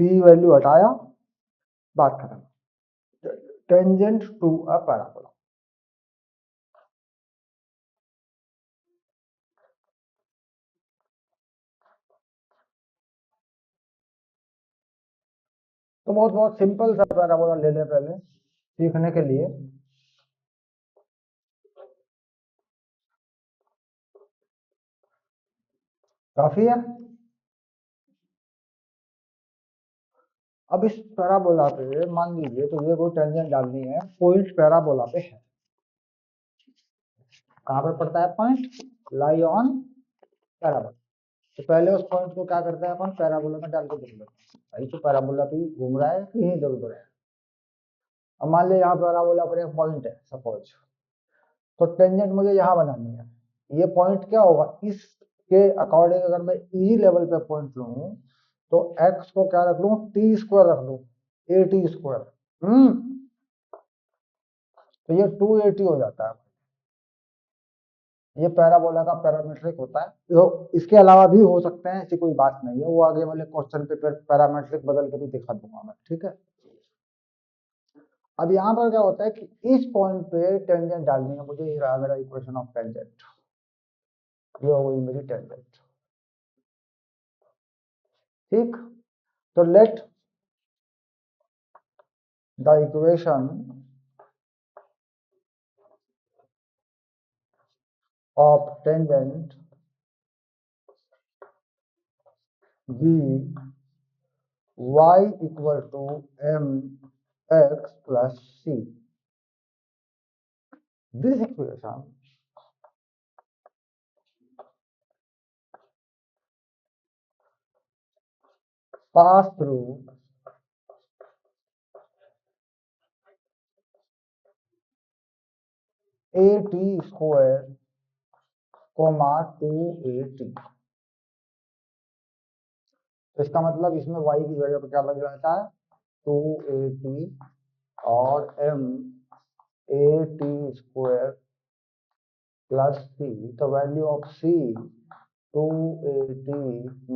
P value हटाया, बात खत्म। Tangent to a parabola. तो बहुत बहुत सिंपल सा पैराबोला ले लें पहले सीखने के लिए। काफी है। अब इस पैराबोला पे मान लीजिए तो ये कोई टेंजेंट डालनी है, पॉइंट पैराबोला पे है। कहाँ पर पड़ता है पॉइंट? Lie on parabola. तो पहले उस पॉइंट को क्या करते हैं अपन, पैराबोला में डाल के देख लेते हैं भाई तो पैराबोला पे घूम रहा है कि इधर उधर है। अब मान लीजिए यहाँ पैराबोला पर एक पॉइंट है सपोज, तो टेंजेंट मुझे यहाँ बनानी है। ये पॉइंट क्या होगा, इसके अकॉर्डिंग अगर मैं ई लेवल पे पॉइंट लूँ तो एक्स को क्या रख लूँ, टी स्क्वायर रख लूँ, ए टी स्क्वायर। तो ये 280 हो जाता है। ये पैराबोला का पैरामीट्रिक होता है। तो इसके अलावा भी हो सकते हैं, ऐसी कोई बात नहीं है, वो आगे वाले क्वेश्चन पे पैरामीट्रिक बदल के भी दिखा दूंगा मैं, ठीक है। अब यहाँ पर क्या होता है कि इस पॉइंट पे टेंजेंट डालनी है मुझे, ये रहा मेरा इक्वेशन ऑफ टेंजेंट, ये हो गई मेरी टेंजेंट, ठीक। तो let the equation of tangent be y equal to mx plus c. This equation pass through at square comma 2at। तो इसका मतलब इसमें y की जगह पर क्या लग जाता है, 2at और m at square plus c। तो value of c 2at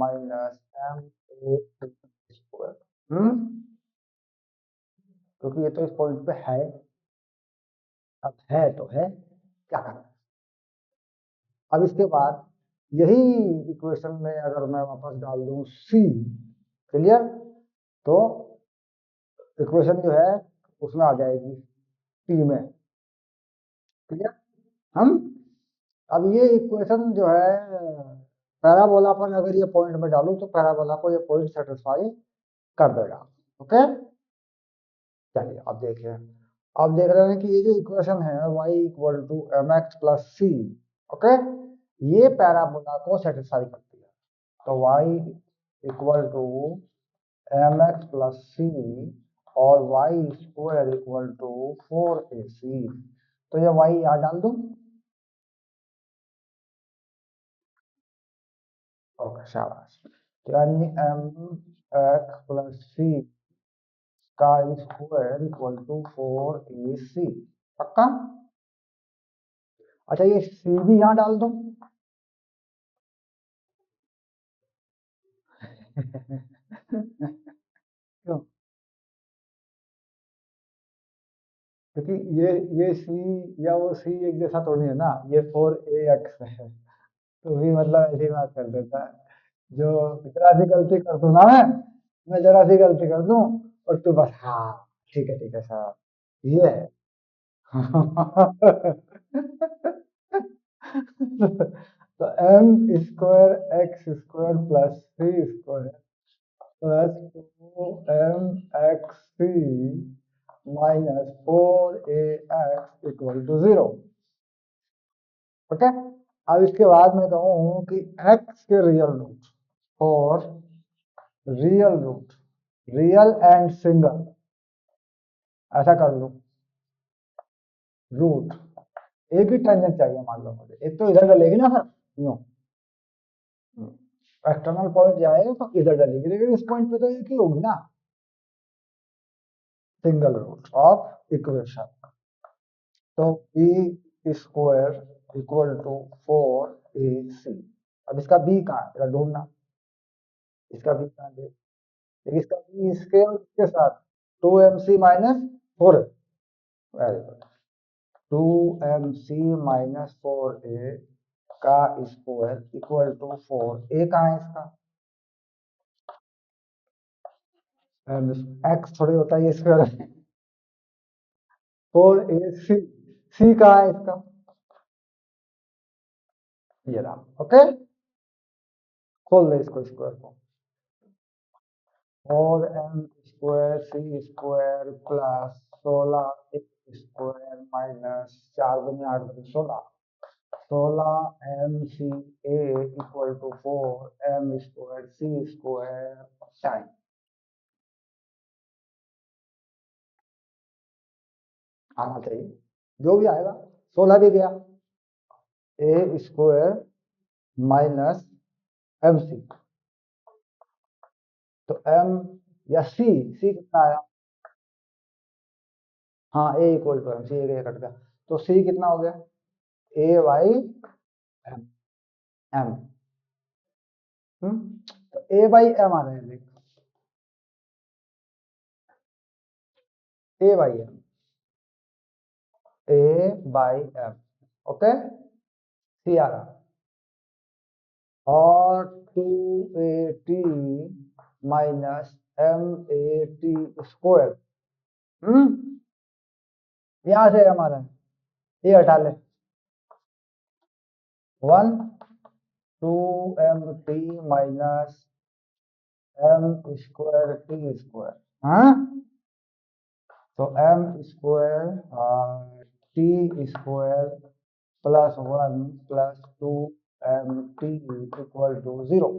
minus m at square. क्योंकि ये तो इस पॉइंट पे है, अब है तो है, क्या करना। अब इसके बाद यही इक्वेशन में अगर मैं वापस डाल दूं c, क्लियर, तो इक्वेशन जो है उसमें आ जाएगी t में, क्लियर। हम अब ये इक्वेशन जो है पैराबोला पर अगर ये पॉइंट में डालूं तो पैराबोला को ये पॉइंट सेटिस्फाई कर देगा, ओके। चलिए अब देखिए, अब देख रहे हैं कि ये जो इक्वेशन है y equal to m x plus c, okay, ये पैराबोला को सेटिस्फाई करती है। तो y equal to m x plus c और y square equal to 4ac। तो ये y यहाँ डाल दूं, ओके शाबाश। तो यानी एम एक्स प्लस सी का स्क्वायर इक्वल टू 4ac, पक्का। अच्छा ये c भी यहाँ डाल दो। क्यों? क्योंकि ये सी या वो सी एक जैसा तो नहीं है ना, ये 4ax है, तो भी मतलब ऐसी बात कर देता है। जो जरा सी गलती कर दूं ना मैं जरा सी गलती कर दूं और तू बस हाँ ठीक है सर, ये है। तो m square x square plus c square plus 2 m x c minus 4ax equal to 0, okay. अब इसके बाद मैं कहूँ कि x के रियल रूट और real root, real and single, ऐसा कर लो, रूट एक ही टेंजेंट चाहिए मान लो मुझे, एक तो इधर डलेगी ना सर, यूं एक्सटर्नल पॉइंट जाएगा तो इधर डलेगी, लेकिन इस पॉइंट पे तो एक ही होगी ना, सिंगल रूट ऑफ इक्वेशन। तो b square equal to 4ac। अब इसका बी कहाँ है ढूंढना, इसका बी कहाँ है, इसका भी इसके और इसके साथ 2mc-4 है। Very good. 2mc-4a का स्क्वायर इक्वल टू 4। ए कहाँ है इसका? एक्स थोड़ी होता है ये स्क्वायर। 4ac, सी कहाँ है इसका? ये रहा। ओके, खोल दे इसको, स्क्वायर को। 4m² c² plus 16 minus 4×8=16। 16mca equal to 4m² time आना चाहिए, जो भी आएगा। 16 भी गया, a² माइनस mc, तो m या सी कितना आया? हाँ, a equal to m c, एक कट गया, तो c कितना हो गया? a by m. एम तो a बाई एम आ रहा है, देख, a by m, a by m. Okay, c आ रहा, और 2at माइनस m at²। यहां से हमारा ये हटा ले, 1 2mt माइनस m²t²। हाँ, तो m² plus 1 plus 2mt equal to 0।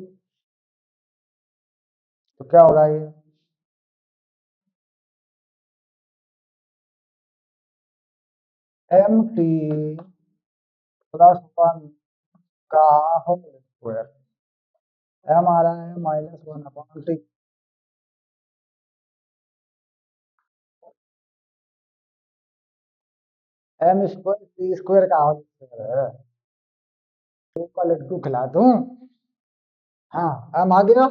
तो क्या होगा ये? mt प्लस 1 का होल स्क्वायर, m आ रहा है -1/t। m²t² का होल स्क्वायर है। तो का लड्डू खिला दूं? हाँ, m आ गया।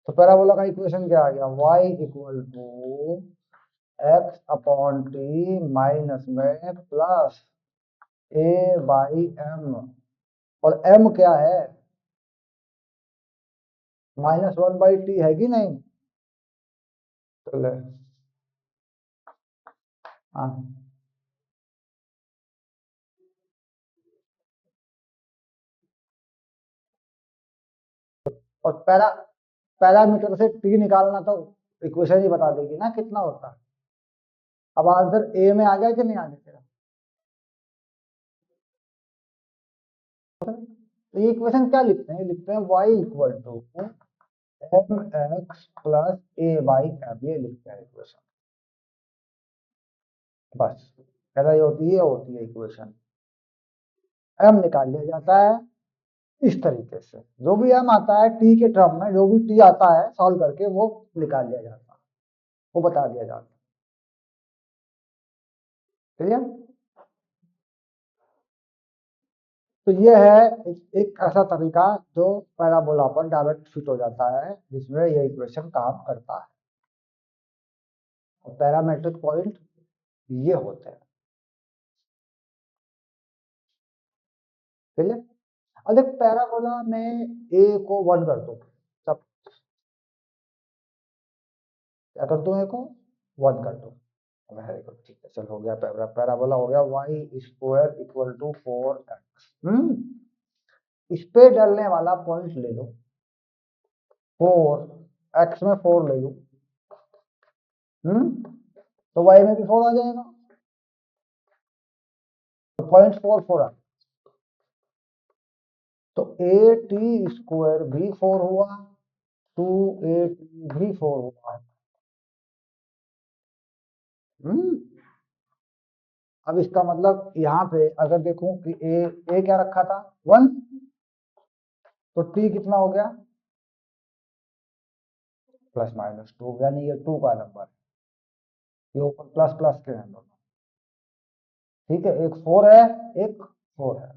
तो पैराबोला का इक्वेशन क्या आ गया? y equal to x/t minus में प्लस a बाई एम, और m क्या है? -1/t है कि नहीं? तो ले, हाँ, और पैरामीटर से t निकालना, तो इक्वेशन ही बता देगी ना कितना होता है। अब आंसर ए में आ गया कि नहीं आ गया तेरा? तो ये इक्वेशन क्या लिखते हैं? लिखते हैं y equal to mx plus a by m, ये लिखते हैं इक्वेशन। बस, कहना ये होती है इक्वेशन। m निकाल लिया जाता है इस तरीके से, जो भी m आता है t के टर्म में, जो भी t आता है सॉल्व करके वो निकाल लिया जाता है, वो बता दिया जाता है। क्लियर? तो ये है एक ऐसा तरीका जो पैराबोला पर डायरेक्ट फिट हो जाता है, जिसमें ये इक्वेशन काम करता है। और पैरामेट्रिक पॉइंट ये होते हैं। क्लियर? अब देख, पैराबोला में a को 1 कर दो, सब क्या कर दो, a को 1 कर दो। वेरी गुड, ठीक है, चल हो गया। पैराबोला हो गया y² इक्वल टू 4x। इस पे डलने वाला पॉइंट ले लो, 4, x में 4 ले लो, तो y में भी 4 आ जाएगा, तो 0.44 आ। तो at² भी 4 हुआ, 2at भी 4 हुआ। हम्म अब इसका मतलब यहाँ पे अगर देखूं कि a क्या रखा था, 1, तो t कितना हो गया? +-2, यानी ये 2 का नंबर है, ये ऊपर प्लस प्लस के हैं दोनों। ठीक है, एक 4 है, एक 4 है,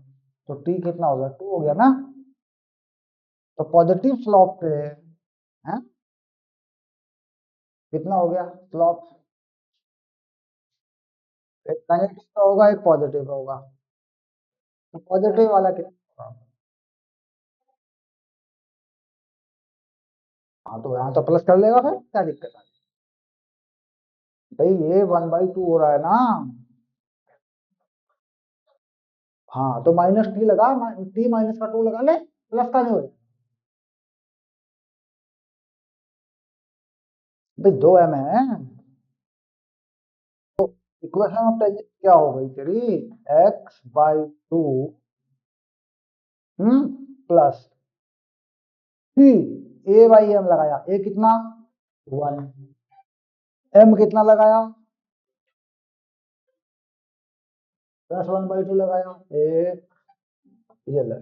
तो t कितना हो गया? 2 हो गया ना। तो पॉजिटिव स्लोप पे है कितना हो गया स्लोप? एक नेगेटिव होगा एक पॉजिटिव होगा, तो पॉजिटिव वाला कितना होगा? हाँ तो यहाँ तो प्लस कर लेगा, फिर क्या दिक्कत है भाई, ये 1/2 हो रहा है ना। हाँ तो माइनस टी लगा, टी माइनस का 2 लगा ले, प्लस का नहीं हो जाएगा। भाई 2m है। इक्वेशन ऑफ टेंजेंट क्या हो गई तेरी? x/2 प्लस टी, a/m लगाया, a कितना 1, m कितना लगाया प्लस 1/2 लगाया, एक ये ले।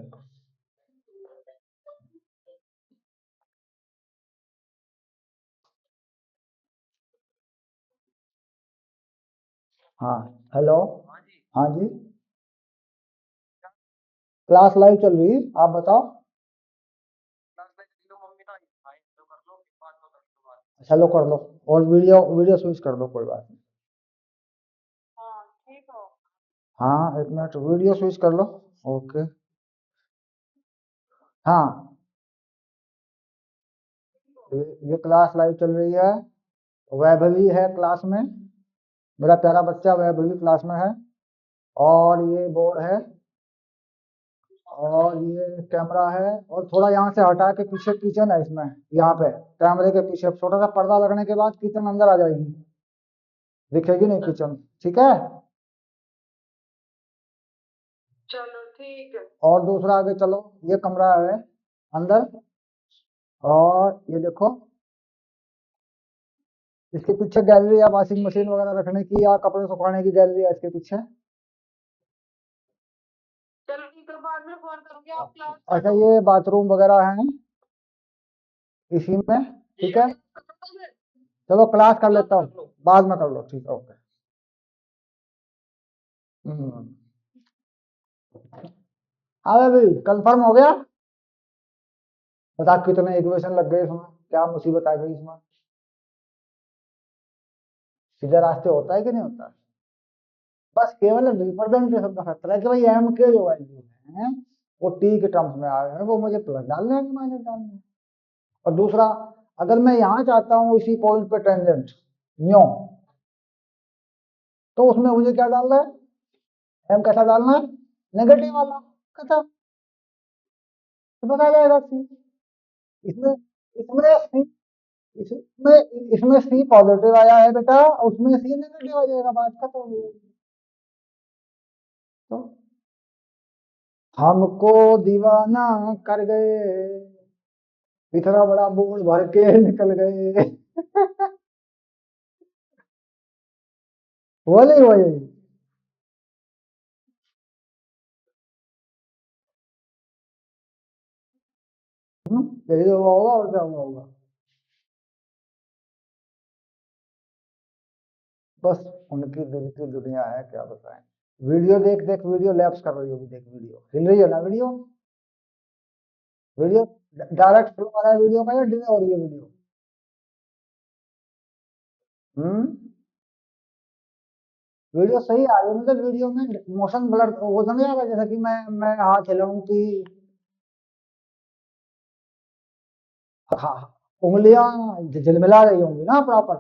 हाँ हेलो। हाँ जी, क्लास लाइव चल रही, आप बताओ। चलो कर लो, और वीडियो वीडियो स्विच कर दो, कोई बात नहीं। हाँ एक मिनट, वीडियो स्विच कर लो। ओके। हाँ ये क्लास लाइव चल रही है, वैभवी है क्लास में, मेरा प्यारा बच्चा वैभवी क्लास में है, और ये बोर्ड है, और ये कैमरा है, और थोड़ा यहाँ से हटा के पीछे किचन है, इसमें यहाँ पे कैमरे के पीछे छोटा सा पर्दा लगने के बाद किचन अंदर आ जाएगी, दिखेगी नहीं किचन, ठीक है। चलो ठीक है। और दूसरा आगे चलो, ये कमरा है अंदर, और ये देखो इसके पीछे गैलरी है, वॉशिंग मशीन वगैरह रखने की या कपड़े सुखाने की गैलरी है इसके पीछे। चलो ठीक है, बाद में फोन करूंगी, आप क्लास अच्छा ये बाथरूम वगैरह है इसी में, ठीक है। चलो क्लास कर लेता हूँ, बाद में कर लो, ठीक है ओके। हम्म। हाँ भाई कंफर्म हो गया, बता कितने इक्वेशन लग गए इसमें, क्या मुसीबत आ गई इसमें, सीधे रास्ते होता है कि नहीं होता? बस केवल रिप्रेजेंटेशन का फैक्टर है कि भाई एम के जो वैल्यू है वो टी के टर्म्स में आ रहे हैं, वो मुझे प्लस डालने हैं कि माइनस डालने हैं। और दूसरा, अगर मैं यहाँ चाहता हूँ इसी पॉइंट पे टेंजेंट न्यो, तो उसमें मुझे क्या डालना है, एम कैसा डालना है, नेगेटिव वाला, कैसा, तो बता जाएगा सी। इसमें इसमें सी, इसमें सी पॉजिटिव आया है बेटा, उसमें सी नेगेटिव आ जाएगा, बात खत्म हो गई। तो हमको दीवाना कर गए, इतना बड़ा बोर्ड भर के निकल गए। बोले वही, यही तो हुआ होगा, और क्या हुआ होगा। बस उनकी दिल की दुनिया है, क्या बताएं। वीडियो देख देख, वीडियो लैप्स कर रही होगी, देख वीडियो हिल रही है ना, वीडियो वीडियो डायरेक्ट फ्लो आ रहा है वीडियो का, या डिले हो रही है वीडियो? हम्म। वीडियो सही आ रही है, मतलब वीडियो में मोशन ब्लर वो तो नहीं आ रहा, जैसा कि मैं हाथ हिलाऊं कि हाँ उंगलियां झिलमिला रही होंगी ना प्रॉपर।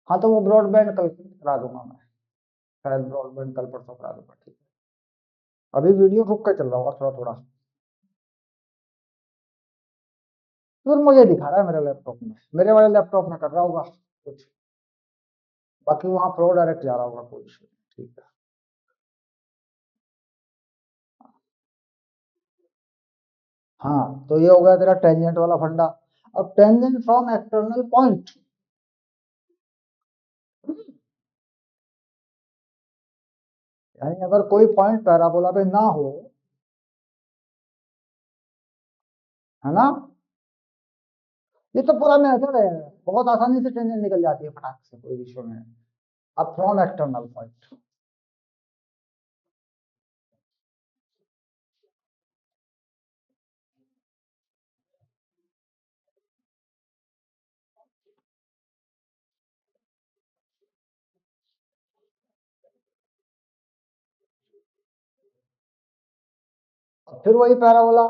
हाँ तो वो ब्रॉडबैंड कल करा दूंगा मैं, शायद ब्रॉडबैंड कल परसों करा दूंगा, ठीक है। अभी वीडियो रुक कर चल रहा होगा थोड़ा थोड़ा, फिर मुझे दिखा रहा है मेरे लैपटॉप में, मेरे वाले लैपटॉप में कर रहा होगा कुछ, बाकी वहां फ्लो डायरेक्ट जा रहा होगा, कोई इशू नहीं, ठीक है। हाँ तो ये हो गया तेरा टेंजेंट वाला फंडा। अब टेंजेंट फ्रॉम एक्सटर्नल पॉइंट, यानी अगर कोई पॉइंट पैराबोला पे ना हो, है ना, ये तो पूरा मेथड है, बहुत आसानी से टेंजेंट निकल जाती है फटाक से, कोई इशू नहीं। अब फ्रॉम एक्सटर्नल पॉइंट, फिर वही पैराबोला,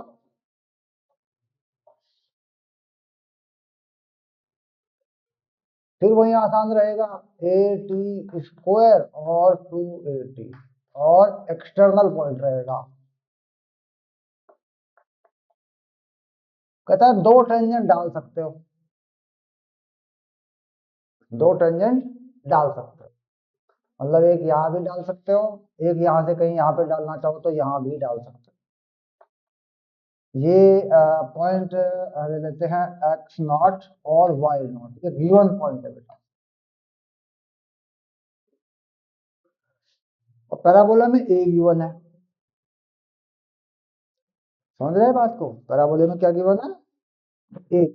फिर वही आसान रहेगा, ए टी स्क्वायर और 2 AT और एक्सटर्नल पॉइंट रहेगा। कहता है दो टेंजेंट डाल सकते हो, दो टेंजेंट डाल सकते हो, मतलब एक यहाँ भी डाल सकते हो, एक यहाँ से कहीं यहाँ पे डालना चाहो तो यहाँ भी डाल सकते हो। ये पॉइंट ले लेते हैं x0 और y0, ये गिवन पॉइंट है बेटा। और पैराबोला में ए गिवन है, समझ रहे हैं बात को, पैराबोला में क्या गिवन है, ए।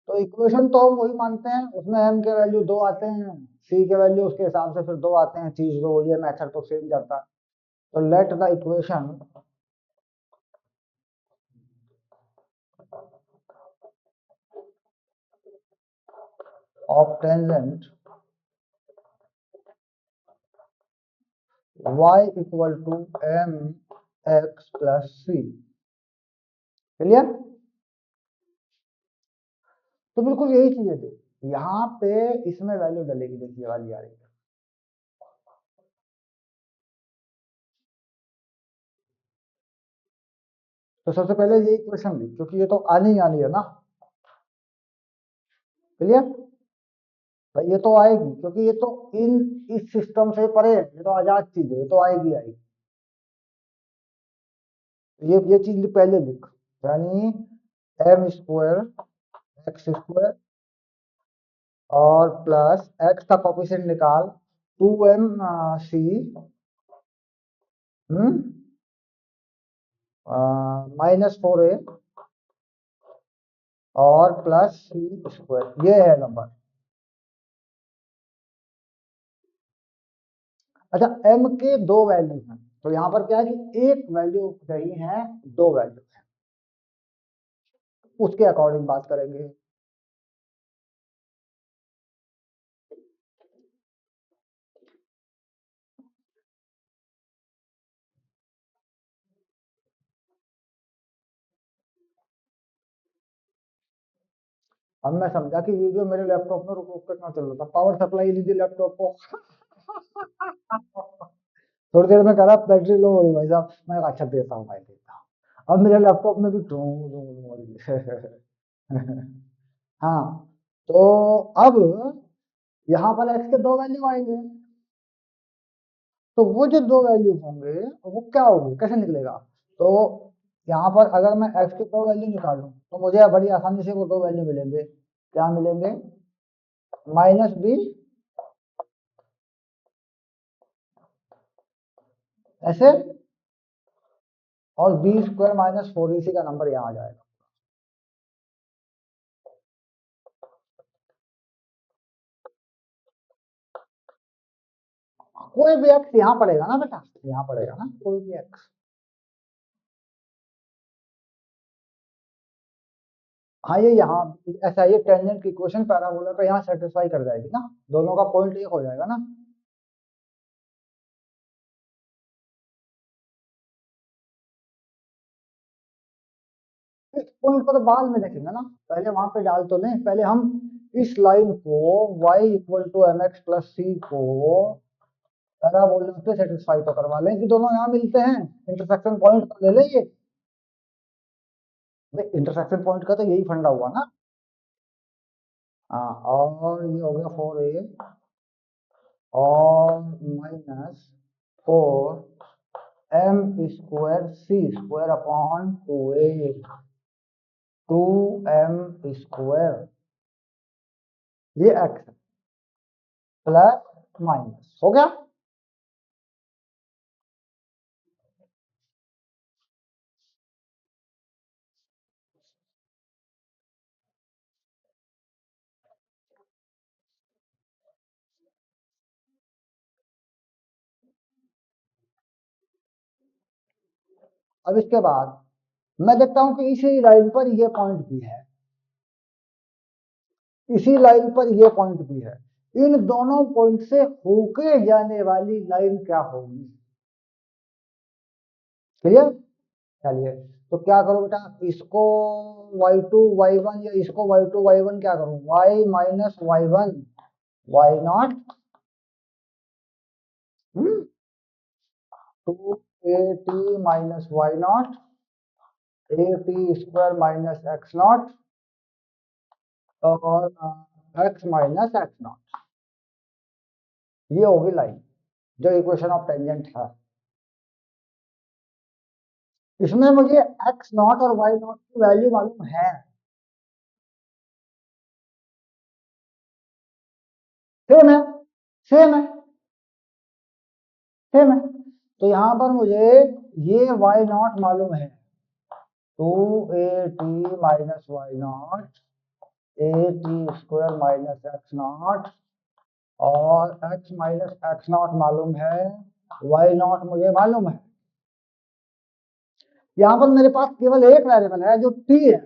तो इक्वेशन तो हम वही मानते हैं, उसमें m के वैल्यू 2 आते हैं, c के वैल्यू उसके हिसाब से फिर 2 आते हैं, चीज दो, ये मेथड तो सेम जाता है। तो let the equation of tangent y equal to m x plus c, clear. तो बिल्कुल यही चीज थी, यहाँ पे इसमें वैल्यू डलेगी, देखिए वाली आ रही है। तो सबसे पहले ये इक्वेशन ली, क्योंकि ये तो आनी आनी है ना, क्लियर भाई, ये तो आएगी, क्योंकि ये तो इन इस सिस्टम से परे है, ये तो आजाद चीज है, ये तो आएगी आएगी। ये चीज पहले लिख, यानी एम स्क्वायर एक्स स्क्वायर और प्लस एक्स का कोफिशिएंट निकाल 2m सी -4a और प्लस सी स्क्वायर, ये है नंबर। अच्छा, m के दो वैल्यू हैं, तो यहाँ पर क्या है कि एक वैल्यू सही है, दो वैल्यू है, उसके अकॉर्डिंग बात करेंगे। अब मैं समझा कि वीडियो मेरे लैपटॉप में रुक रुक कर चल रहा था, पावर सप्लाई लीजिए लैपटॉप को। थोड़ी देर में कह रहा बैटरी लो हो रही भाई साहब, मैं कहा, अच्छा देता हूँ भाई देता हूँ। अब मेरे लैपटॉप में भी टू हो रही है। हाँ, तो अब यहाँ पर x के दो वैल्यू आएंगे, तो वो जो दो वैल्यू होंगे वो क्या होंगे, कैसे निकलेगा। तो यहाँ पर अगर मैं x के दो वैल्यू निकालूं तो मुझे बड़ी आसानी से वो दो वैल्यू मिलेंगे, क्या मिलेंगे, -b ऐसे, और b स्क्वायर -4ac का नंबर यहाँ आ जाएगा। कोई भी x यहाँ पड़ेगा ना बेटा, यहाँ पड़ेगा ना कोई भी x। हाँ, ये यहाँ ऐसा, ये टेंजेंट की इक्वेशन पैराबोला पे यहाँ सेटिस्फाई कर जाएगी ना, दोनों का पॉइंट एक हो जाएगा ना। इस पॉइंट को तो बाद में देखेंगे ना, पहले वहां पे डाल तो लें, पहले हम इस लाइन को y equal to m x plus c को पैराबोला पे सेटिस्फाई तो करवा लें कि दोनों यहाँ मिलते हैं, इंटरसेक्शन पॉइंट ले लें ये। इंटरसेक्शन पॉइंट का तो यही फंडा हुआ ना। हाँ, और ये हो गया 4a और -4m² c² अपॉन 2m², ये x प्लस माइनस हो गया। अब इसके बाद मैं देखता हूं कि इसी लाइन पर ये पॉइंट भी है, इसी लाइन पर ये पॉइंट भी है, इन दोनों पॉइंट से होके जाने वाली लाइन क्या होगी, क्लियर। चलिए, तो क्या करूं बेटा, इसको y2 y1 या इसको y2 y1 क्या करूं, y minus y1 y0 two a t minus y0 a t square minus x0 और x माइनस x0। ये होगी लाइन जो इक्वेशन ऑफ टेंजेंट है। इसमें मुझे x0 और y0 की वैल्यू मालूम है। सेम है, सेम है, सेम है। तो यहां पर मुझे ये y0 मालूम है, two a t minus y0 a t square minus x0 और x माइनस x0 मालूम है, y0 मुझे मालूम है। यहां पर मेरे पास केवल एक वेरिएबल है जो t है,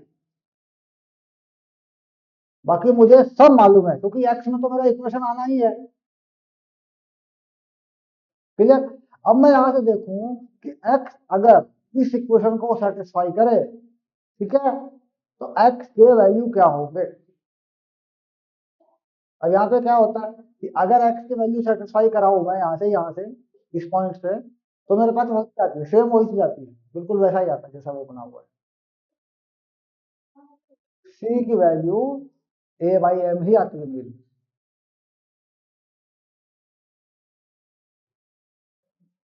बाकी मुझे सब मालूम है क्योंकि x में तो मेरा इक्वेशन आना ही है। क्लियर। अब मैं यहां से देखूं कि x अगर इस इक्वेशन को सेटिस्फाई करे, ठीक है, तो x के वैल्यू क्या होंगे। अब यहाँ पे क्या होता है कि अगर x की वैल्यू सेटिस्फाई करा हूं मैं यहाँ से इस पॉइंट से, तो मेरे पास वही आती है, सेम वही चीज आती है, बिल्कुल वैसा ही आता है जैसा वो बना हुआ है। c की वैल्यू a बाई एम ही आती है मेरी।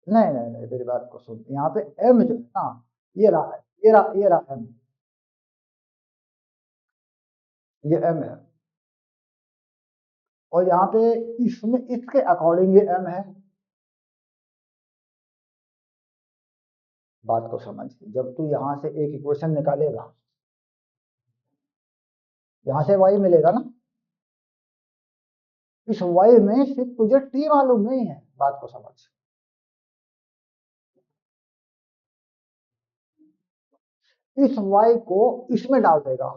नहीं नहीं नहीं, मेरी बात को सुन, यहाँ पे m जो है ना, ये रहा है, ये रहा m, ये m है, और यहाँ पे इसमें इसके अकॉर्डिंग ये m है। बात को समझ, जब तू यहाँ से एक इक्वेशन निकालेगा, यहाँ से y मिलेगा ना, इस y में सिर्फ तुझे t मालूम नहीं है। बात को समझ, इस y को इसमें डाल देगा,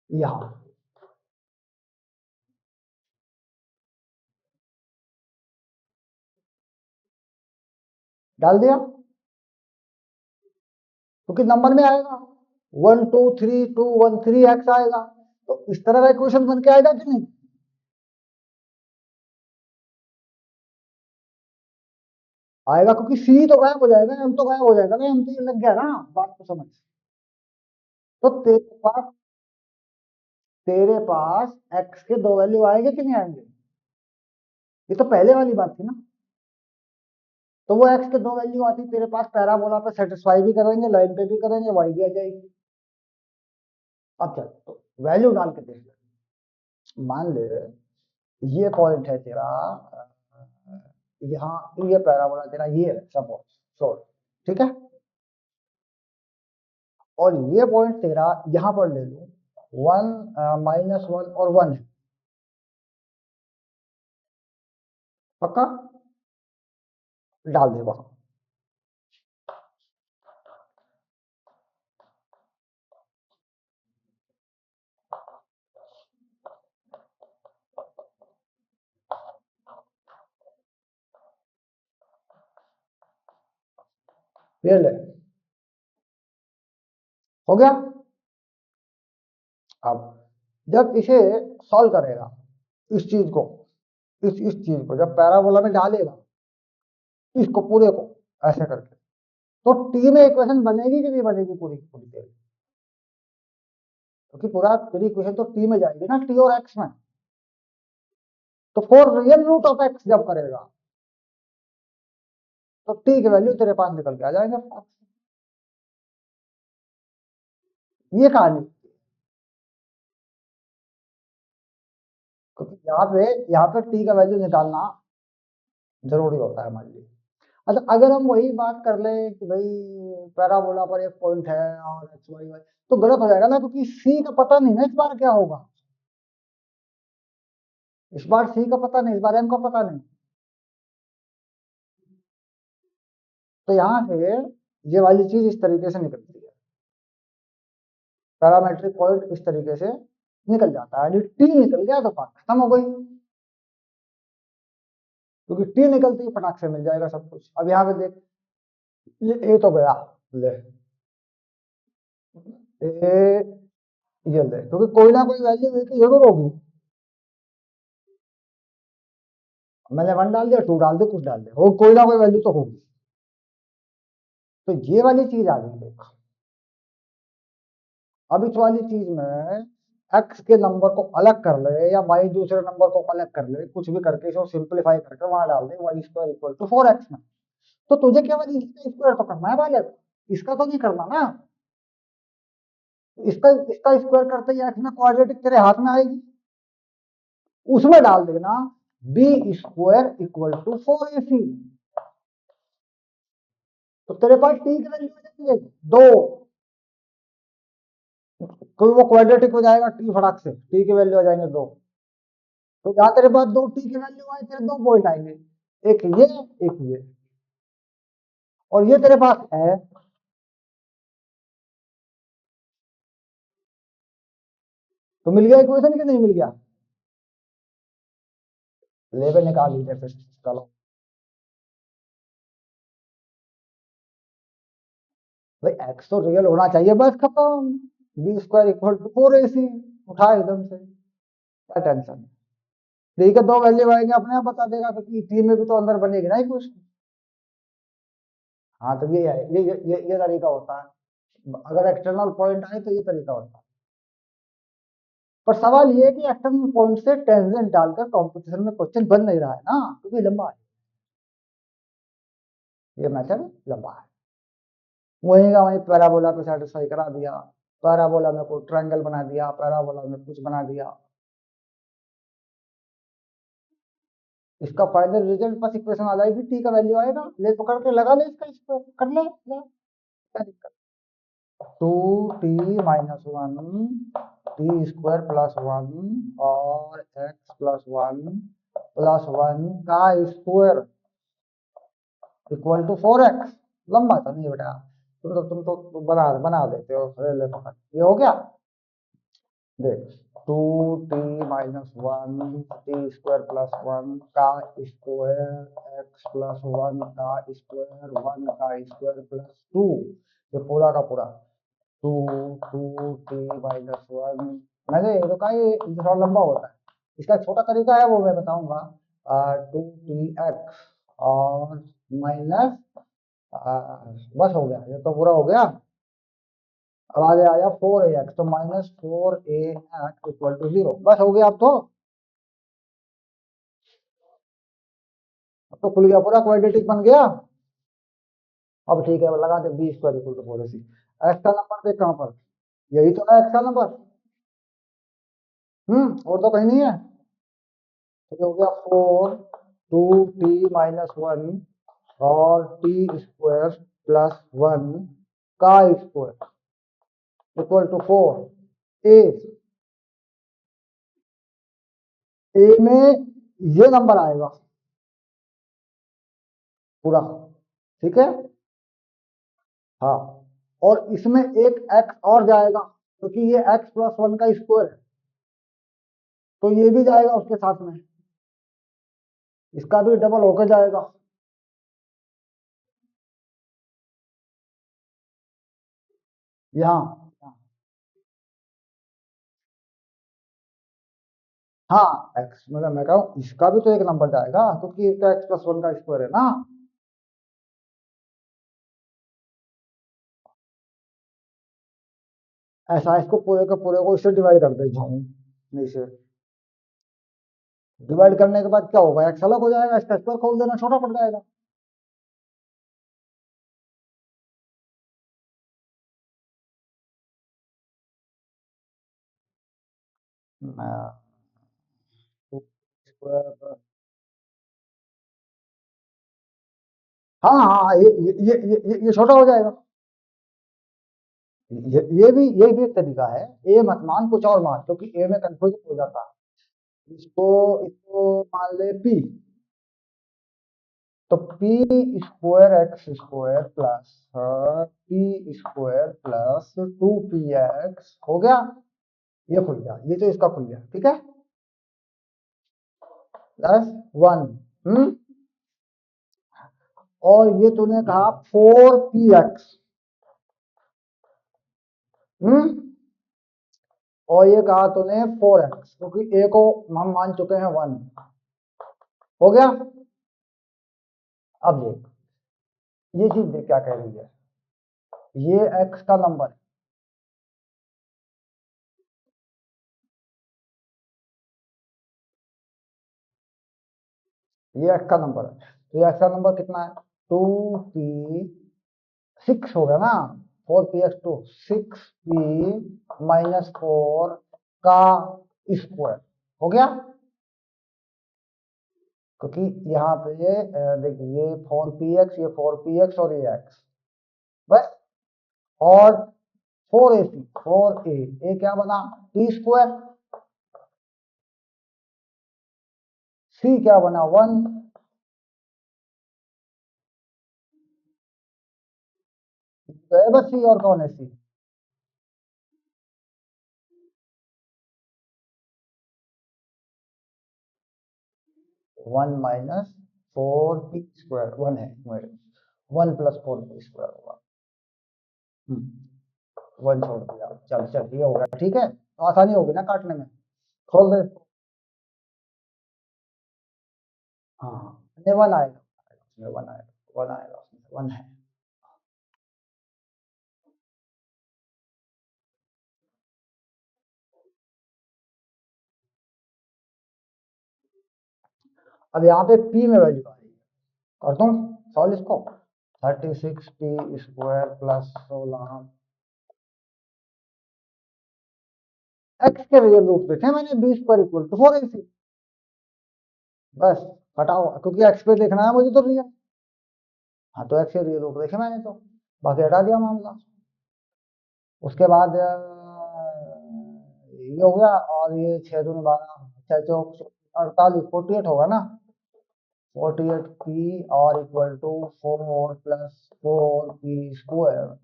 यहां डाल दिया, क्योंकि नंबर में आएगा 1 2 3 2 1 3 x आएगा, तो इस तरह का इक्वेशन बन के आएगा कि नहीं। आएगा, क्योंकि सी तो गायब हो जाएगा, एम तो गायब हो जाएगा ना, एम तो ये लग गया ना। बात को समझ, तो तेरे पास एक्स के दो वैल्यू आएंगे कि नहीं आएंगे। ये तो पहले वाली बात थी ना, तो वो एक्स के दो वैल्यू आती तेरे पास, पैराबोला पे सेटिस्फाई भी करेंगे, लाइन पे भी करेंगे, वाई भी आ जाएगी। अब चल, तो वैल्यू डाल के देख ले। मान ले ये पॉइंट है तेरा, यहाँ ये पैराबोला तेरा ये है सपोज, सो ठीक है, और ये पॉइंट तेरा यहां पर ले लो, 1 -1 और 1 है, पक्का डाल दे वहां। ये ले, हो गया। अब जब इसे सॉल्व करेगा, इस चीज को, इस चीज को जब पैराबोला में डालेगा, इसको पूरे को ऐसे करके, तो टी में इक्वेशन बनेगी कि नहीं बनेगी पूरी पूरी तेरी, क्योंकि पूरा तेरी इक्वेशन तो टी में जाएगी ना, टी और एक्स में। तो four real root of x जब करेगा, तो टी की वैल्यू तेरे पास निकल के आ जाएगा। ये कहानी, क्योंकि यहाँ पे टी का वैल्यू निकालना जरूरी होता है हमारे लिए। अच्छा, अगर हम वही बात कर लें कि भाई पैराबोला पर एक पॉइंट है और एक्स वाई वाई, तो गलत हो जाएगा ना, क्योंकि सी का पता नहीं ना इस बार क्या होगा। इस बार सी का पता नहीं, इस बार एम का पता नहीं। तो यहाँ से ये वाली चीज इस तरीके से निकलती है, पैरामेट्रिक पॉइंट इस तरीके से निकल जाता है, यदि टी निकल गया तो बात खत्म हो गई। क्योंकि टी निकलती है फटाक से मिल जाएगा सब कुछ। अब यहाँ पे देख, ये ए तो गया, ले ए, ये ले, क्योंकि कोई ना कोई वैल्यू ए की जरूर होगी। मैंने 1 डाल दिया, 2 डाल दिया, कुछ डाल दिया, हो कोई ना कोई वैल्यू तो होगी। तो ये वाली चीज आ गई देख। अब इस वाली चीज में एक्स के नंबर को अलग कर ले या वाई दूसरे नंबर को अलग कर ले, कुछ भी करके इसको सिंप्लीफाई करके वहां डाल दे y square equal to 4x में। तो तुझे केवल इसका स्क्वायर तो करना है भाई, इसका तो नहीं करना ना। इसका इसका स्क्वायर करते ही एक्स में क्वाड्रेटिक तेरे हाथ में आएगी, उसमें डाल देना B square equal to 4ac। तो तेरे पास टी की वैल्यू हो जाती है 2, कोई वो क्वाड्रेटिक हो जाएगा टी फटाक से, टी की वैल्यू आ जाएंगे 2। तो जहां तेरे पास 2 टी की वैल्यू आए तेरे 2 पॉइंट आएंगे, एक ये एक ये, और ये तेरे पास है। तो मिल गया इक्वेशन कि नहीं मिल गया? लेवल निकाल लीजिए फिर, चलो भाई एक्स तो रियल होना चाहिए, बस खत्म। B square equal to 4ac, उठा एकदम से, क्या टेंशन। ठीक है, 2 वैल्यू आएंगे अपने आप बता देगा, क्योंकि टी में भी तो अंदर बनेगी ना इक्वेशन। हाँ तो ये है, ये तरीका होता है, अगर एक्सटर्नल पॉइंट आए तो ये तरीका होता है। पर सवाल ये है कि एक्सटर्नल पॉइंट से टेंजेंट डालकर कंपटीशन में क्वेश्चन बन नहीं रहा है ना, क्योंकि लंबा है, ये मेथड लंबा है। वहीं का वहीं पैराबोला पे सेटिस्फाई करा दिया, पैराबोला में कोई ट्रायंगल बना दिया, पैराबोला में कुछ बना दिया। इसका फाइनल रिजल्ट बस इक्वेशन आ जाएगी, टी का वैल्यू आएगा, ले पकड़ के लगा ले इसका स्क्वायर कर ले, क्या दिक्कत। 2t-1 टी स्क्वायर प्लस 1 और एक्स प्लस 1 प्लस 1 का स्क्वायर इक्वल टू 4x। लंबा तो नहीं बेटा, तुम तो बना देते हो, ले पकड़, ये हो गया। देख, 2t-1 टी स्क्वायर प्लस 1 का स्क्वायर एक्स प्लस 1 का स्क्वायर 1 का स्क्वायर प्लस 2, ये पूरा का पूरा 2t-1। मैंने ये तो कहा ये थोड़ा लंबा होता है, इसका एक छोटा तरीका है वो मैं बताऊंगा। 2t x और माइनस, बस हो गया, ये तो पूरा हो गया। अब आगे आया 4ax, तो -4ax इक्वल टू 0, बस हो गया। अब तो खुल गया, पूरा क्वाड्रेटिक बन गया। अब ठीक है, लगा दे b square equal to 4ac। X का नंबर देख कहां पर, यही तो है एक्स का नंबर। और तो कहीं नहीं है। तो ये हो गया 4 2t-1 और टी स्क्वायर प्लस 1 का स्क्वायर इक्वल टू 4। ए में ये नंबर आएगा पूरा, ठीक है। हाँ, और इसमें एक x और जाएगा, क्योंकि ये x प्लस 1 का स्क्वायर है, तो ये भी जाएगा उसके साथ में, इसका भी डबल होकर जाएगा। यहाँ हाँ, x मतलब मैं कहूँ इसका भी तो एक नंबर जाएगा, क्योंकि ये तो x प्लस 1 का स्क्वायर है ना। ऐसा इसको पूरे के पूरे को इससे डिवाइड कर दे जाऊं, नहीं से डिवाइड करने के बाद क्या होगा, एक्स अलग हो जाएगा, इसका स्क्वायर खोल देना, छोटा पड़ जाएगा। स्क्वायर, हाँ हाँ हाँ, ये छोटा हो जाएगा। ये भी एक तरीका है, ए मत मान कुछ और मान, क्योंकि ए में कंफ्यूजन हो जाता है। इसको इसको मान ले पी, तो P square x square plus P square plus 2px हो गया। ये खुल गया, ये तो इसका खुल गया, ठीक है, प्लस 1। और ये तूने कहा 4px, और ये कहा तूने 4x, क्योंकि a को हम मान चुके हैं 1। हो गया। अब देख ये चीज देख क्या कह रही है, ये x का नंबर है, ये x का नंबर है, तो ये x का नंबर कितना है 2p, 6 हो गया ना, 4px2, 6p-4 का स्क्वायर हो गया। क्योंकि यहाँ पे देखिए ये 4px, ये 4px और ये x, बस। और 4ac, 4a, ए क्या बना p², c क्या बना 1, तो है बस c, और कौन है c, 1 माइनस 4p², 1 है मेरे, 1 + 4p² होगा। 1 छोड़ दिया, चल चल ये हो गया, ठीक है, तो आसानी होगी ना काटने में। खोल दे। हाँ नहीं 1 आएगा, उसमें 1 आएगा, 1 आएगा, उसमें 1 है। अब यहाँ पे p में वैल्यू आ रही है, कर दूं सॉल्व इसको, 36p² + 16, x के रियल रूट देखे मैंने 20 पर इक्वल टू 4ac, बस हटाओ, क्योंकि x पे देखना है मुझे तो रियल। हाँ तो x के रियल रूट देखे मैंने, तो बाकी हटा दिया मामला। उसके बाद ये हो गया, और ये 6 दूनी 12, 6 चौक 48, 48 होगा ना, 48p और इक्वल टू 4 + 4p²,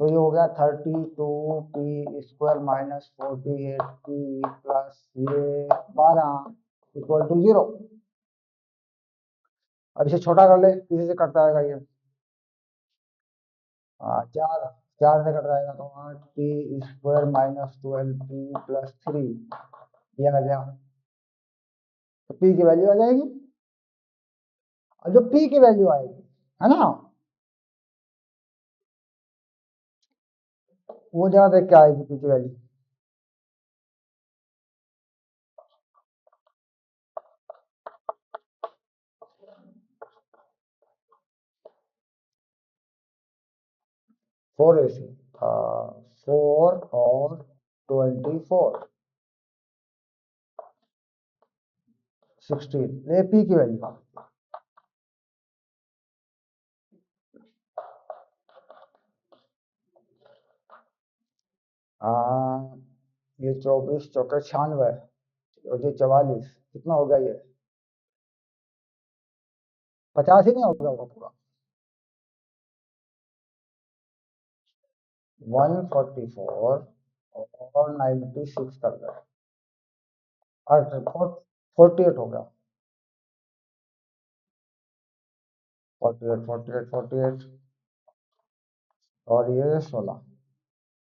तो ये हो गया 32p² - 48p प्लस ये 12 इक्वल टू 0। अब इसे छोटा कर ले, किसी से कटता आएगा ये, 4, 4 से कट जाएगा तो 8p² - 12p + 3, ये आ गया, तो p की वैल्यू आ जाएगी। और जो p की वैल्यू आएगी है ना, वो जरा देख के आएगी p की वैल्यू, 4ac, 4 और 24, 16, ये p की वैल्यू आ गई। ये 24 चौके 96, और ये 44, कितना हो गया ये, 50 ही नहीं होगा वो पूरा, 144 और 96 कर गए, और 48 हो गया, 48, 48, 48, और ये 16,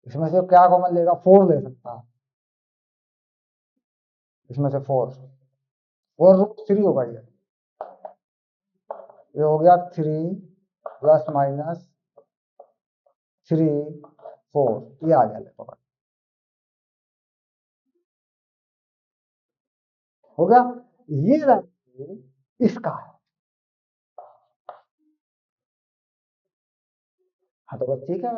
इसमें से क्या कॉमन लेगा, 4 ले सकता है, इसमें से 4 √3 होगा ये हो गया 3 ± 3 4, ये आ गया लेकर, हो गया। ये वैल्यू इसका है, हाँ तो बस ठीक है,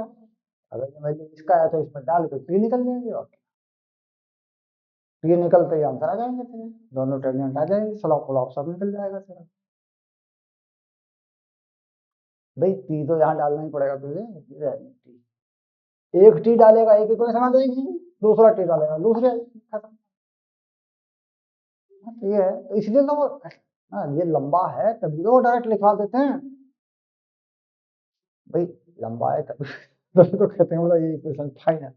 अगर ये वैल्यू इसका है तो इसमें डाल के p निकल जाएंगे, और p निकलते ही आंसर आ जाएंगे तेरे, दोनों टेलियंट आ जाएंगे, स्लॉप फ्लॉप सब निकल जाएगा तेरा। भाई p तो यहाँ डालना ही पड़ेगा तुझे, एक टी डालेगा एक इक्वेशन आ जाएगी, दूसरा टी डालेगा दूसरे, खत्म। ये है, तो इसलिए तो वो, हाँ ये लंबा है तभी तो डायरेक्ट लिखवा देते हैं, भाई लंबा है तभी तभी तो कहते हैं मतलब ये इक्वेशन फाइनल।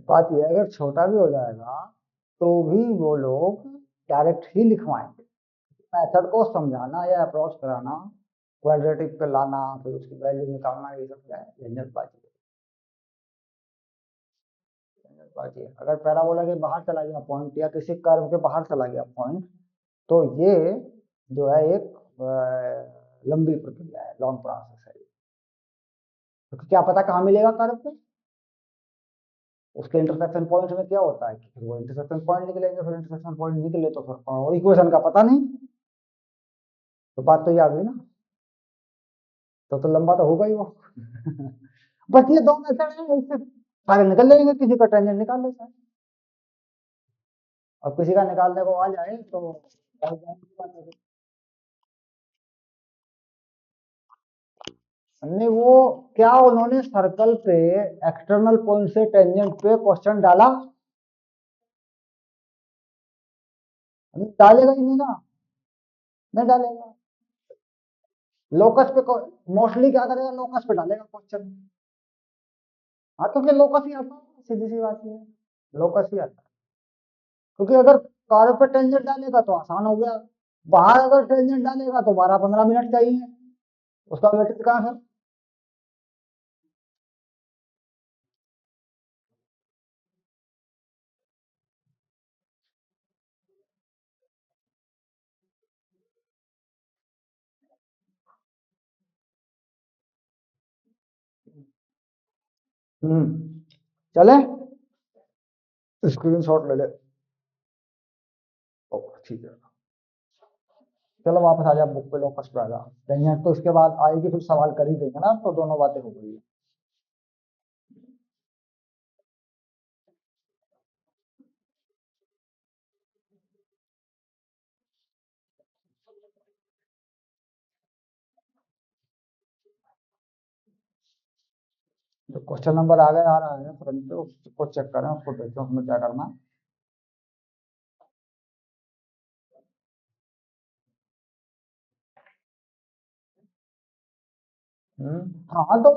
बात ये है, अगर छोटा भी हो जाएगा तो भी वो लोग डायरेक्ट ही लिखवाएंगे। मेथड को समझाना या अप्रोच कराना, क्वाड्रेटिक पे लाना, फिर उसकी वैल्यू निकालना, ये सब क्या है, झंझटबाजी है। झंझटबाजी है। अगर पैराबोला के बाहर चला गया पॉइंट या किसी कर्व के बाहर चला गया पॉइंट, तो ये जो है एक लंबी प्रक्रिया है, लॉन्ग प्रोसेस है। तो क्या पता कहाँ मिलेगा कर्व पे, उसके इंटरसेक्शन पॉइंट में क्या होता है कि फिर वो इंटरसेक्शन पॉइंट निकलेंगे, फिर इंटरसेक्शन पॉइंट निकले तो फिर और इक्वेशन का पता नहीं। तो बात तो ये आ गई ना, तो लंबा तो होगा ही वो। बस ये दो मेथड है, इससे सारे निकल लेंगे, किसी का टेंजेंट निकाल लेता है। और किसी का निकालने को आ जाए तो नहीं, वो क्या उन्होंने सर्कल पे एक्सटर्नल पॉइंट से टेंजेंट पे क्वेश्चन डाला? डालेगा ही नहीं ना, नहीं डालेगा। लोकस पे मोस्टली क्या करेगा, लोकस पे डालेगा क्वेश्चन। हाँ, तो फिर लोकस ही आता है, सीधी सी बात है, लोकस ही आता है। क्योंकि अगर कार्व पे टेंजेंट डालेगा तो आसान हो गया, बाहर अगर टेंजेंट डालेगा तो 12-15 मिनट चाहिए, उसका वेटेज कहाँ है? चले, स्क्रीन शॉट ले ले। ओके, ठीक है। चलो वापस आ जा, बुक पे लोकस पे आ जा। टेंजेंट तो इसके बाद आएगी, फिर सवाल कर ही देंगे ना, तो दोनों बातें हो गई। जो क्वेश्चन नंबर आगे आ रहा है फ्रंट पे, उसको चेक करें, उसको देखें उसमें क्या करना है। हाँ, दो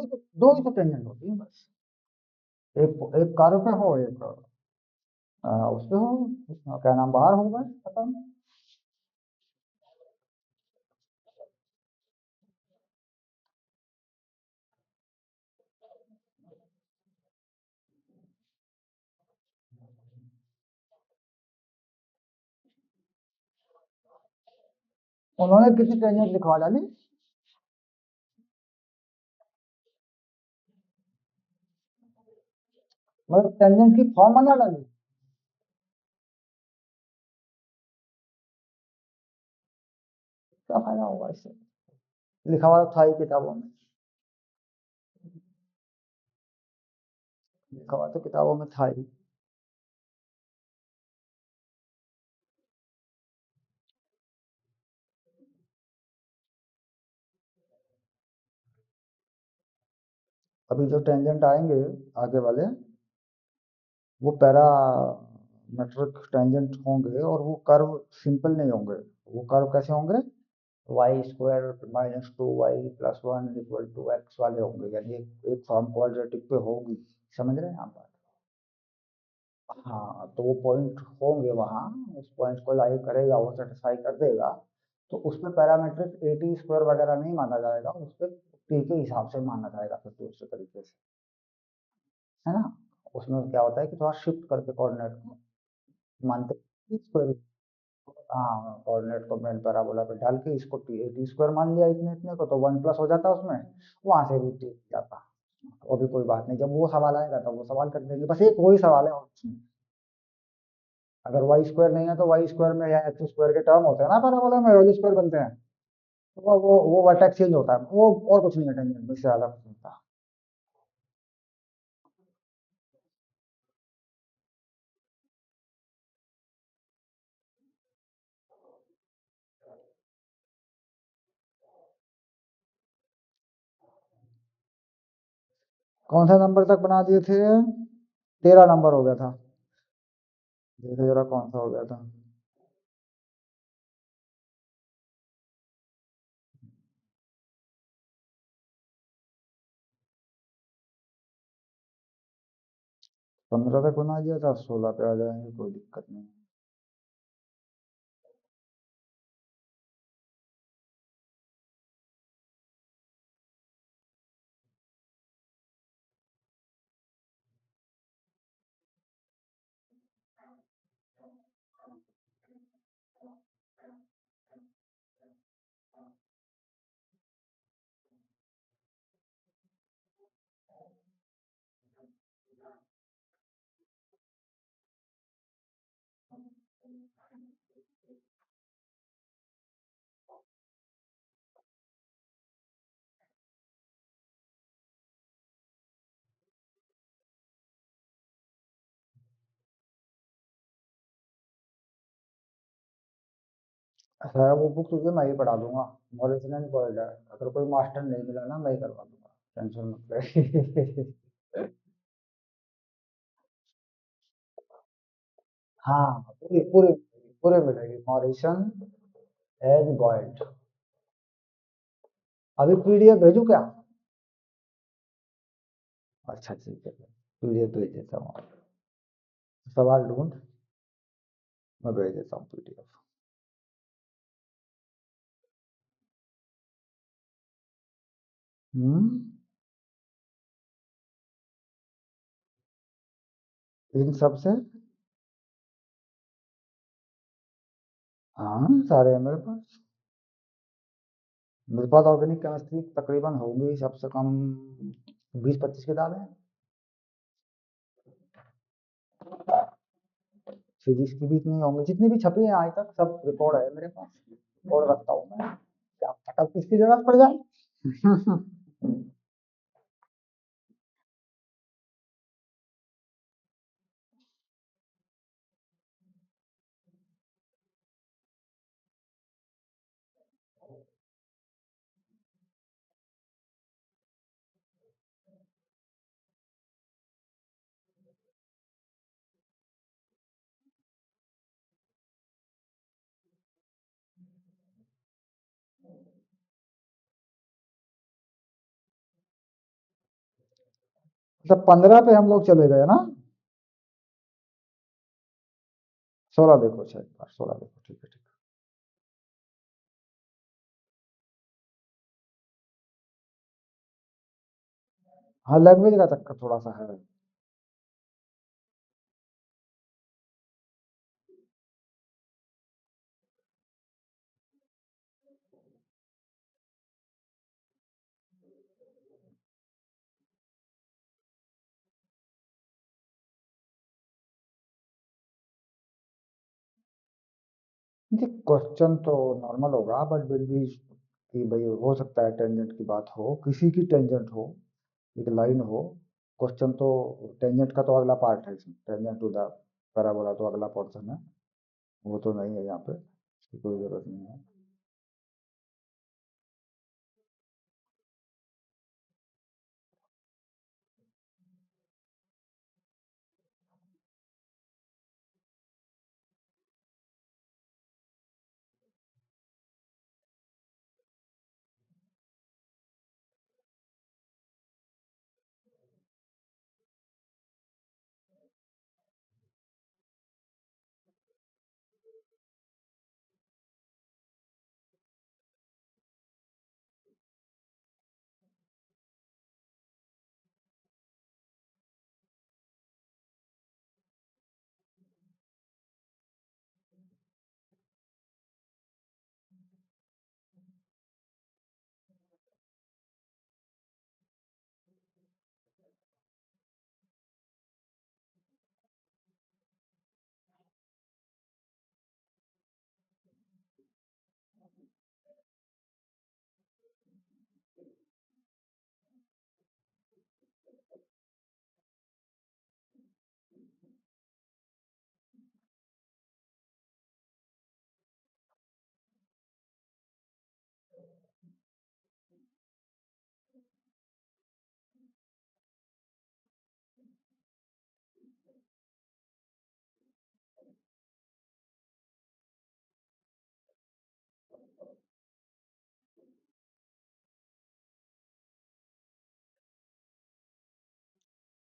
ही तो टेंजेंट होती है बस। एक एक कार्य पे हो, एक उस पे हो, क्या नाम, बाहर हो, बस खत्म। उन्होंने कितनी टेंजेंट लिखवा डाली? मतलब टेंजेंट की फॉर्म बना डाली? क्या फायदा होगा इससे? लिखा हुआ तो था ही किताबों में, लिखा हुआ तो किताबों में था ही। अभी जो टेंजेंट आएंगे आगे वाले, वो पैरामेट्रिक टेंजेंट होंगे, और वो कर्व सिंपल नहीं होंगे। वो कर्व कैसे होंगे? Y square minus 2y+1 equal to x वाले होंगे, यानी एक फॉर्म क्वाड्रेटिक पे होगी। समझ रहे हैं आप? हाँ, तो वो पॉइंट होंगे वहाँ, उस पॉइंट को लाई करेगा, वो सेटिस्फाई कर देगा, तो उस पर पैरामीट्रिक एटी स्क्वायर वगैरह नहीं माना जाएगा, उस पर टी के हिसाब से माना जाएगा फिर दूसरे तरीके से, है ना। उसमें क्या होता है कि थोड़ा शिफ्ट करके कोऑर्डिनेट को मानते हैं स्क्वायर। हाँ, कोऑर्डिनेट को मेन पैराबोला पे डाल के इसको टी एटी स्क्वायर मान लिया, इतने इतने को, तो 1+ हो जाता उसमें, वहां से भी टी जाता। वो भी कोई बात नहीं, जब वो सवाल आएगा तब वो सवाल कर देंगे, बस एक वही सवाल है और कुछ नहीं। अगर वाई स्क्वायर नहीं है तो वाई स्क्वायर में या एक्स स्क्वायर के टर्म होते हैं ना पैराबोला में, होल स्क्वायर बनते हैं, तो वो वर्टेक्स चेंज होता है, वो और कुछ नहीं है, टेंजेंट में इससे ज्यादा कुछ नहीं होता। कौन सा नंबर तक बना दिए थे? 13 नंबर हो गया था। देखो जरा कौन सा हो गया था। 15 तक बना दिया था, 16 पे आ जाएंगे, कोई दिक्कत नहीं। अच्छा, वो बुक तुझे मैं ही पढ़ा दूंगा, मॉरल्स नहीं पढ़ जाए, अगर कोई मास्टर नहीं मिला ना, मैं ही करवा दूंगा, टेंशन मत ले। हाँ, पूरी पूरी पूरे मिलेगी, मॉरिशन एज बॉयड। अभी पीडीएफ भेजू क्या? अच्छा ठीक है, पीडीएफ भेज देता हूँ। सवाल ढूंढ, मैं भेज देता हूँ पीडीएफ। हम्म। इन सब से? हाँ, सारे हैं मेरे पास। मेरे पास ऑर्गेनिक केमिस्ट्री तकरीबन होगी सबसे कम 20-25 किताबें। फिजिक्स की भी इतनी होंगी, जितनी भी छपी है आज तक सब रिकॉर्ड है मेरे पास, और रखता हूँ मैं, क्या पता किसकी जरूरत पड़ जाए। मतलब 15 पे हम लोग चले गए ना? 16 देखो, अच्छा एक बार 16 देखो, ठीक है ठीक है। हाँ, लैंग्वेज का चक्कर थोड़ा सा है। जी, क्वेश्चन तो नॉर्मल होगा, बट फिर भी कि भाई हो सकता है टेंजेंट की बात हो, किसी की टेंजेंट हो, एक लाइन हो। क्वेश्चन तो टेंजेंट का तो अगला पार्ट है इसमें, टेंजेंट टू द पैराबोला तो अगला पोर्शन है, वो तो नहीं है यहाँ पे, इसकी कोई जरूरत नहीं है।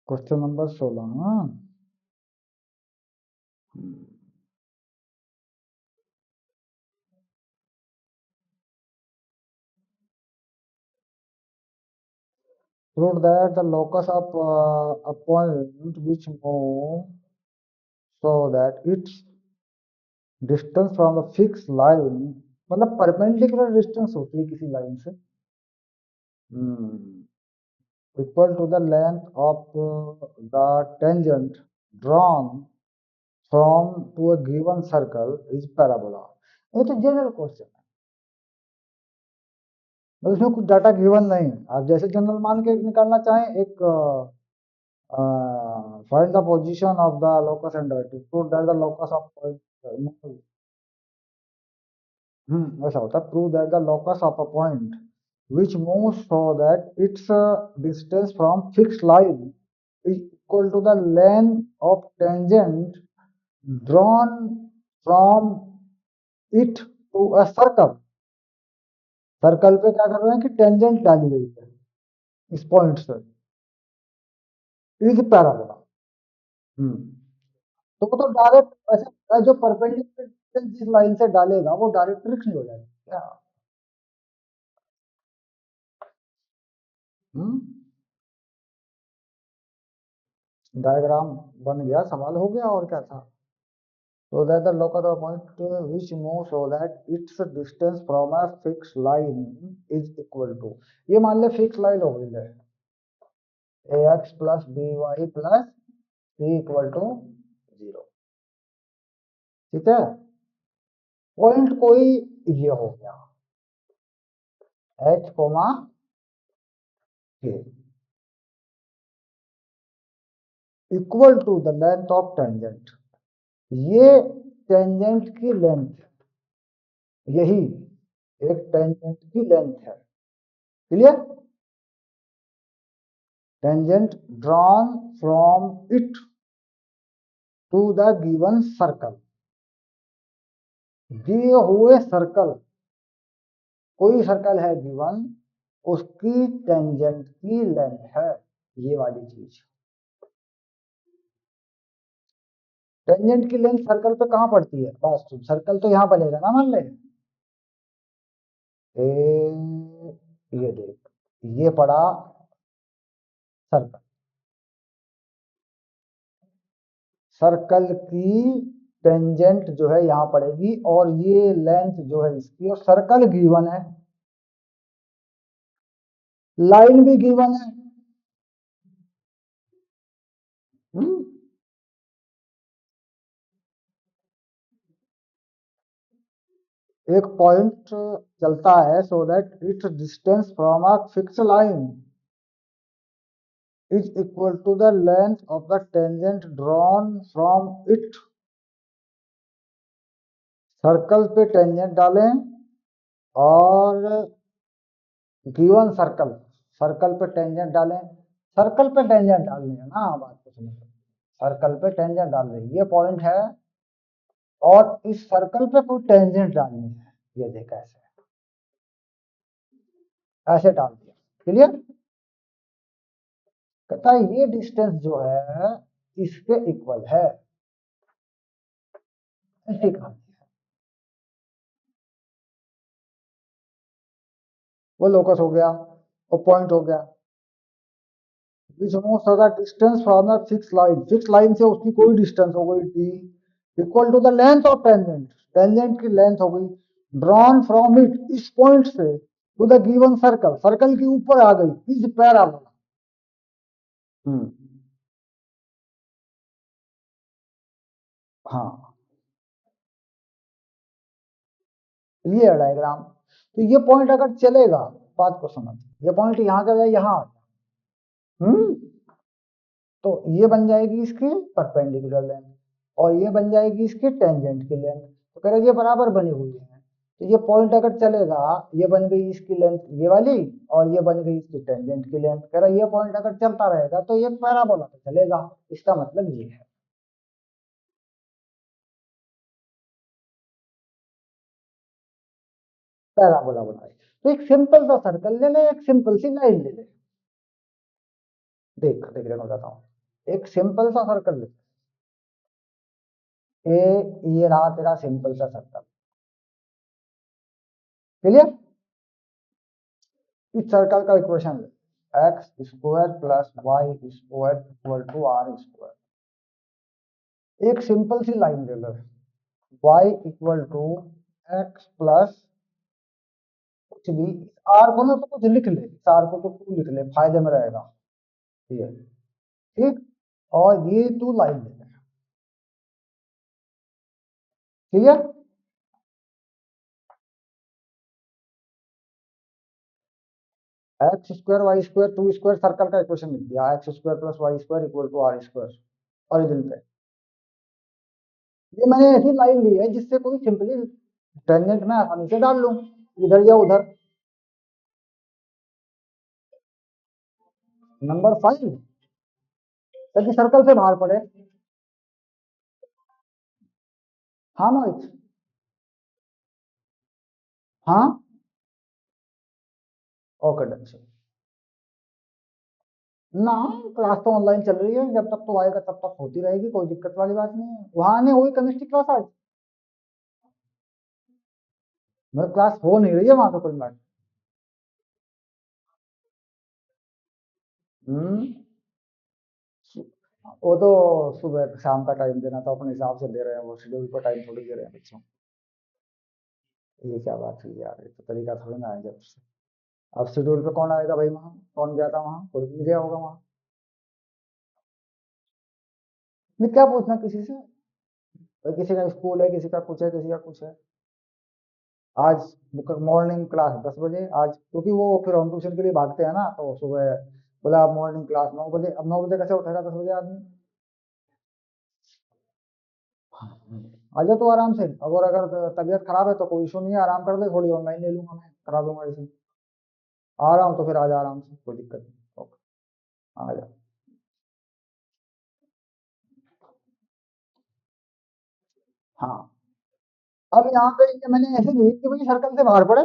क्वेश्चन नंबर 16, हाँ। Prove that the locus of a point which move so that its distance from the fixed line, मतलब परपेंडिकुलर डिस्टेंस होती है किसी लाइन से, equal to the length of the tangent drawn from to a given circle is parabola. ये तो general question है, उसमें कुछ डाटा गिवन नहीं है। आप जैसे जनरल मान के निकालना चाहें, एक find the position of the locus and vertex, prove that the locus of point, ऐसा होता है, prove that the locus of a point which moves so that its distance from fixed line is equal to the length of tangent drawn from it to a circle. Circle पे क्या कर रहे हैं कि tangent डाली गई है इस पॉइंट से, इज पैराबोला। तो वो तो डायरेक्ट ऐसे जो परपेंडिकुलर जिस लाइन से डालेगा वो डायरेक्ट्रिक्स नहीं हो जाएगा क्या? डायग्राम बन गया, सवाल हो गया, और क्या था? So that the locus of a point which moves so that its distance from a fixed line is equal to, ये मान ले फिक्स लाइन हो गई है ax plus by plus c equal to 0, ठीक है? पॉइंट कोई ये हो गया h comma k equal to the length of tangent, ये टेंजेंट की लेंथ, यही एक टेंजेंट की लेंथ है, clear? Tangent drawn from it to the given circle, दिए हुए सर्कल, कोई सर्कल है गिवन, उसकी टेंजेंट की लेंथ है ये वाली चीज। टेंजेंट की लेंथ सर्कल पे कहां पड़ती है? बस सर्कल तो यहां बनेगा ना, मान ले ये देख, ये पड़ा सर्कल, सर्कल की टेंजेंट जो है यहां पड़ेगी, और ये लेंथ जो है इसकी, और सर्कल गिवन है, लाइन भी गिवन है। एक पॉइंट चलता है so that its distance from a fixed line is equal to the length of the tangent drawn from it. Circle पे टेंजेंट डालें और गिवन सर्कल, सर्कल पे टेंजेंट डालें, सर्कल पे टेंजेंट डालनी है ना, बात को समझो, सर्कल पे टेंजेंट डाल रही, ये पॉइंट है, और इस सर्कल पे कोई टेंजेंट डालनी है, ये देख ऐसे, ऐसे डाल दिया, क्लियर? कहता है ये डिस्टेंस जो है इसके इक्वल है, ऐसे कहा, वो लोकस हो गया, वो पॉइंट हो गया, which moves so that distance from a fixed line, fixed line से उसकी कोई डिस्टेंस हो गई d, equal to the length of tangent, tangent की लेंथ हो गई, ड्रॉन फ्रॉम इट, इस पॉइंट से, to the given circle, circle के ऊपर आ गई, इज पैराबोला। हाँ, ये है डायग्राम। तो ये पॉइंट अगर चलेगा, बात को समझ, ये पॉइंट यहाँ का यहाँ आ गया, तो ये बन जाएगी इसकी परपेंडिकुलर लेंथ, और ये बन जाएगी इसकी टेंजेंट की लेंथ, तो कह रहे ये बराबर बनी हुई है, तो ये पॉइंट अगर चलेगा, ये बन गई इसकी लेंथ ये वाली, और ये बन गई इसकी टेंजेंट की लेंथ, कह रहा ये पॉइंट अगर चलता रहेगा तो ये पैराबोला पे चलेगा, इसका मतलब ये है। पैराबोला बनाए, तो एक सिंपल सा सर्कल ले ले, एक सिंपल सी लाइन ले ले, देख देख देखो बताता हूँ, एक सिंपल सा सर्कल ले, ये रहा तेरा सिंपल सा सर्कल। क्लियर? इस सर्कल का इक्वेशन ले, x square plus y square equal to r square. एक सिंपल सी लाइन ले लो, y equal to x plus कुछ भी, आर को ना तो कुछ लिख ले, आर को तो तू लिख ले, फायदे में रहेगा ये, ठीक। और ये तू लाइन ले ले, clear? X square y square two square circle का इक्वेशन लिख दिया, x square plus y square equal to r square origin पे। ये मैंने ऐसी लाइन ली है जिससे कोई सिंपली टेंजेंट में आसानी से डाल लूं, इधर या उधर। नंबर 5, ताकि सर्कल से बाहर पड़े। हाँ मोहित, हाँ, ओके डन। ना, क्लास तो ऑनलाइन चल रही है, जब तक तो आएगा तब तक होती रहेगी, कोई दिक्कत वाली बात नहीं है। वहां आने हुई केमिस्ट्री क्लास आज, मतलब क्लास हो नहीं रही है वहां पे कुल मिला के। हम्म, वो तो सुबह शाम का टाइम देना तो अपने हिसाब से दे रहे हैं, वो शेड्यूल पर टाइम थोड़ी दे रहे हैं बच्चों को। ये क्या बात हुई यार, ये तो तरीका थोड़ी ना है जब से। अब शेड्यूल पे कौन आएगा भाई, वहाँ कौन गया था, वहाँ कोई नहीं गया होगा वहाँ। नहीं, क्या पूछना किसी से, भाई किसी का स्कूल है, किसी का कुछ है, किसी का कुछ है। आज मॉर्निंग क्लास 10 बजे आज, क्योंकि वो फिर हम ट्यूशन के लिए भागते हैं ना, तो सुबह बोला अब मॉर्निंग क्लास 9 बजे। अब 9 बजे कैसे उठेगा 10 बजे आदमी? आ जा तो आराम से, अगर तबीयत खराब है तो कोई इशू नहीं है, आराम कर ले थोड़ी, ऑनलाइन ले लूंगा मैं, करा दूंगा इसे। आ रहा हूँ तो फिर आ जा आराम से, कोई दिक्कत नहीं। ओके, आ जा। हाँ, अब यहाँ पे ये मैंने ऐसे ली कि भाई सर्कल से बाहर पड़े।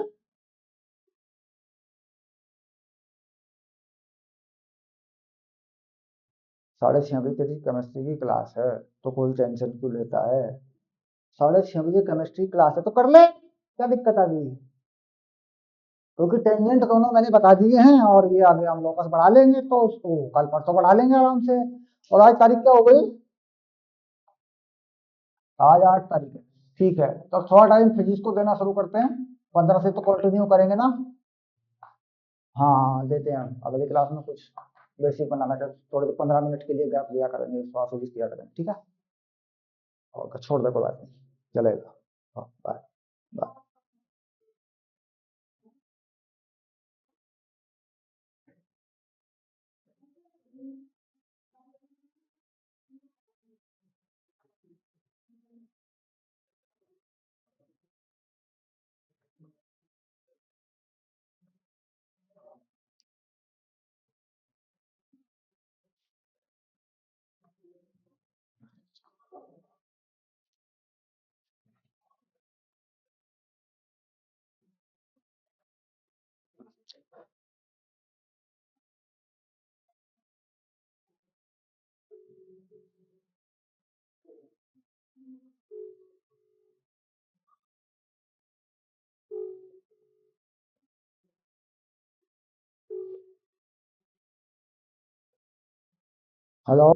6:30 बजे तेरी केमिस्ट्री की क्लास है, तो कोई टेंशन क्यों लेता है? 6:30 बजे केमिस्ट्री क्लास है तो कर ले, क्या दिक्कत आ गई? क्योंकि टेंजेंट दोनों मैंने बता दिए हैं, और ये आगे हम लोकस बढ़ा लेंगे, तो उसको कल परसों बढ़ा लेंगे आराम से। और आज तारीख क्या हो गई? आज 8 तारीख है। ठीक है, तो थोड़ा टाइम फिजिक्स को देना शुरू करते हैं, 15 से तो कंटिन्यू करेंगे ना। हाँ हाँ, देते हैं हम अगली क्लास में कुछ बेसिक बनाना कर, थोड़े 15 मिनट के लिए गैप दिया करेंगे, थोड़ा फिजिक्स दिया करेंगे, ठीक है? और छोड़ दे, कोई बात नहीं, चलेगा। हाँ, बाय बाय। हेलो।